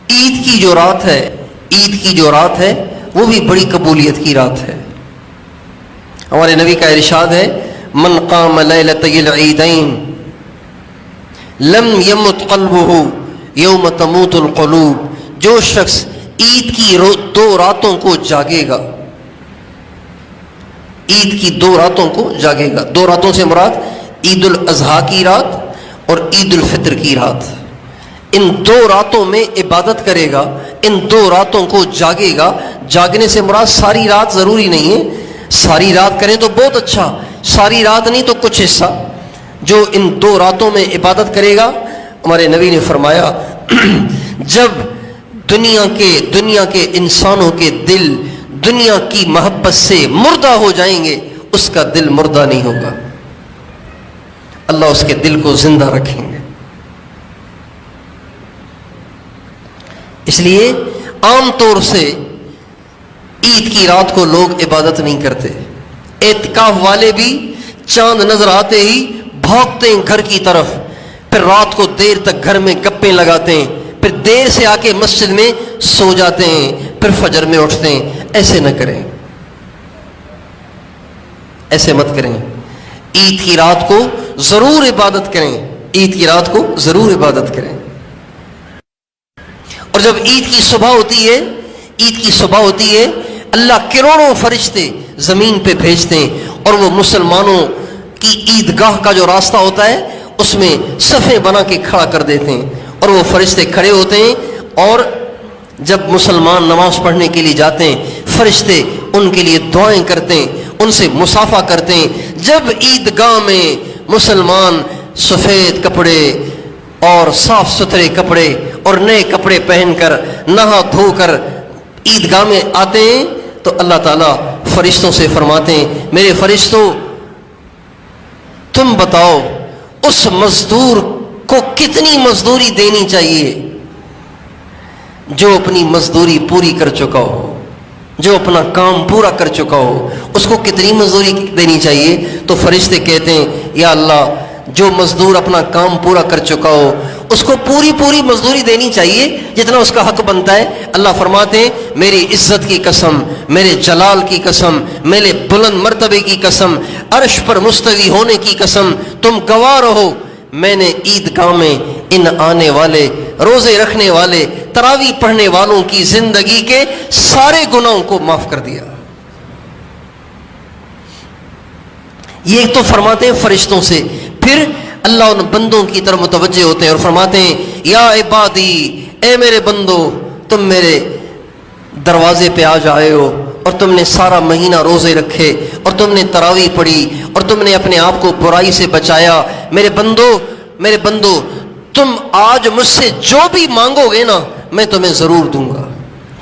عید کی جو رات ہے وہ بھی بڑی قبولیت کی رات ہے. ہمارے نبی کا ارشاد ہے من قام لیلۃ العیدین لم یمت قلبہ یوم تموت القلوب. جو شخص عید کی 2 راتوں کو جاگے گا، عید کی 2 راتوں کو جاگے گا، 2 راتوں سے مراد عید الاضحیٰ کی رات اور عید الفطر کی رات. ان 2 راتوں میں عبادت کرے گا، ان 2 راتوں کو جاگے گا. جاگنے سے مراد ساری رات ضروری نہیں ہے، ساری رات کریں تو بہت اچھا، ساری رات نہیں تو کچھ حصہ. جو ان 2 راتوں میں عبادت کرے گا، ہمارے نبی نے فرمایا جب دنیا کے انسانوں کے دل دنیا کی محبت سے مردہ ہو جائیں گے، اس کا دل مردہ نہیں ہوگا، اللہ اس کے دل کو زندہ رکھیں گے. اس لیے عام طور سے عید کی رات کو لوگ عبادت نہیں کرتے. اعتکاف والے بھی چاند نظر آتے ہی بھاگتے ہیں گھر کی طرف، پھر رات کو دیر تک گھر میں گپیں لگاتے ہیں، پھر دیر سے آ کے مسجد میں سو جاتے ہیں، پھر فجر میں اٹھتے ہیں. ایسے نہ کریں، ایسے مت کریں. عید کی رات کو ضرور عبادت کریں، عید کی رات کو ضرور عبادت کریں. اور جب عید کی صبح ہوتی ہے اللہ کروڑوں فرشتے زمین پہ بھیجتے ہیں اور وہ مسلمانوں کی عیدگاہ کا جو راستہ ہوتا ہے اس میں صفیں بنا کے کھڑا کر دیتے ہیں اور وہ فرشتے کھڑے ہوتے ہیں. اور جب مسلمان نماز پڑھنے کے لیے جاتے ہیں فرشتے ان کے لیے دعائیں کرتے ہیں، ان سے مصافحہ کرتے ہیں. جب عیدگاہ میں مسلمان سفید کپڑے اور صاف ستھرے کپڑے اور نئے کپڑے پہن کر نہا دھو کر عیدگاہ میں آتے ہیں تو اللہ تعالیٰ فرشتوں سے فرماتے ہیں میرے فرشتوں تم بتاؤ اس مزدور کو کتنی مزدوری دینی چاہیے جو اپنی مزدوری پوری کر چکا ہو، جو اپنا کام پورا کر چکا ہو، اس کو کتنی مزدوری دینی چاہیے. تو فرشتے کہتے ہیں یا اللہ جو مزدور اپنا کام پورا کر چکا ہو اس کو پوری مزدوری دینی چاہیے جتنا اس کا حق بنتا ہے. اللہ فرماتے ہیں میری عزت کی قسم، میرے جلال کی قسم، میرے بلند مرتبے کی قسم، عرش پر مستوی ہونے کی قسم، تم گواہ رہو میں نے عیدگاہ میں ان آنے والے روزے رکھنے والے تراویح پڑھنے والوں کی زندگی کے سارے گناہوں کو معاف کر دیا. یہ تو فرماتے ہیں فرشتوں سے. پھر اللہ ان بندوں کی طرف متوجہ ہوتے ہیں اور فرماتے ہیں یا عبادی، اے میرے بندو تم میرے دروازے پہ آ جائے ہو اور تم نے سارا مہینہ روزے رکھے اور تم نے تراویح پڑھی اور تم نے اپنے آپ کو برائی سے بچایا. میرے بندو تم آج مجھ سے جو بھی مانگو گے نا میں تمہیں ضرور دوں گا،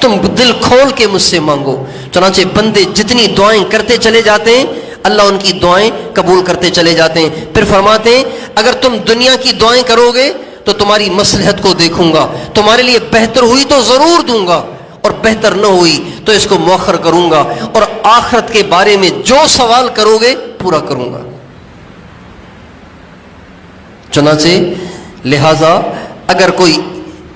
تم دل کھول کے مجھ سے مانگو. چنانچہ بندے جتنی دعائیں کرتے چلے جاتے ہیں اللہ ان کی دعائیں قبول کرتے چلے جاتے ہیں. پھر فرماتے ہیں اگر تم دنیا کی دعائیں کرو گے تو تمہاری مصلحت کو دیکھوں گا، تمہارے لیے بہتر ہوئی تو ضرور دوں گا اور بہتر نہ ہوئی تو اس کو مؤخر کروں گا، اور آخرت کے بارے میں جو سوال کرو گے پورا کروں گا. چنانچہ لہذا اگر کوئی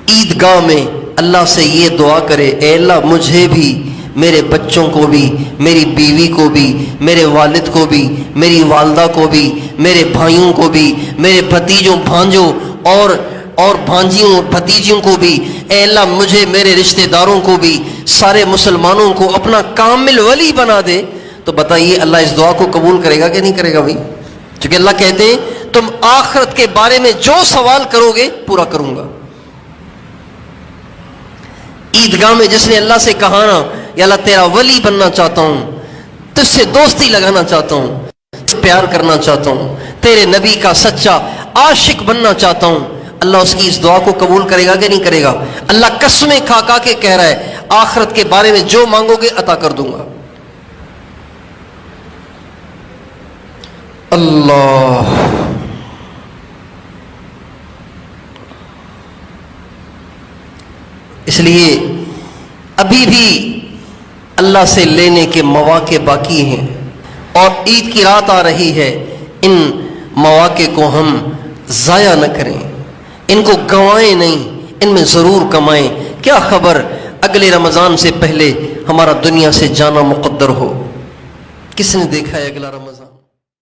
عیدگاہ میں اللہ سے یہ دعا کرے اے اللہ مجھے بھی، میرے بچوں کو بھی، میری بیوی کو بھی، میرے والد کو بھی، میری والدہ کو بھی، میرے بھائیوں کو بھی، میرے بھتیجوں بھانجوں اور بھانجیوں اور بھتیجیوں کو بھی، اے اللہ مجھے میرے رشتہ داروں کو بھی، سارے مسلمانوں کو اپنا کامل ولی بنا دے، تو بتائیے اللہ اس دعا کو قبول کرے گا کہ نہیں کرے گا بھائی؟ چونکہ اللہ کہتے ہیں تم آخرت کے بارے میں جو سوال کرو گے پورا کروں گا. عیدگاہ میں جس نے اللہ سے کہا نا یا اللہ تیرا ولی بننا چاہتا ہوں، تجھ سے دوستی لگانا چاہتا ہوں، پیار کرنا چاہتا ہوں، تیرے نبی کا سچا عاشق بننا چاہتا ہوں، اللہ اس کی اس دعا کو قبول کرے گا کہ نہیں کرے گا؟ اللہ قسمیں کھا کے کہہ رہا ہے آخرت کے بارے میں جو مانگو گے عطا کر دوں گا. اللہ اس لیے ابھی بھی اللہ سے لینے کے مواقع باقی ہیں اور عید کی رات آ رہی ہے. ان مواقع کو ہم ضائع نہ کریں، ان کو گنوائیں نہیں، ان میں ضرور کمائیں. کیا خبر اگلے رمضان سے پہلے ہمارا دنیا سے جانا مقدر ہو. کس نے دیکھا ہے اگلا رمضان؟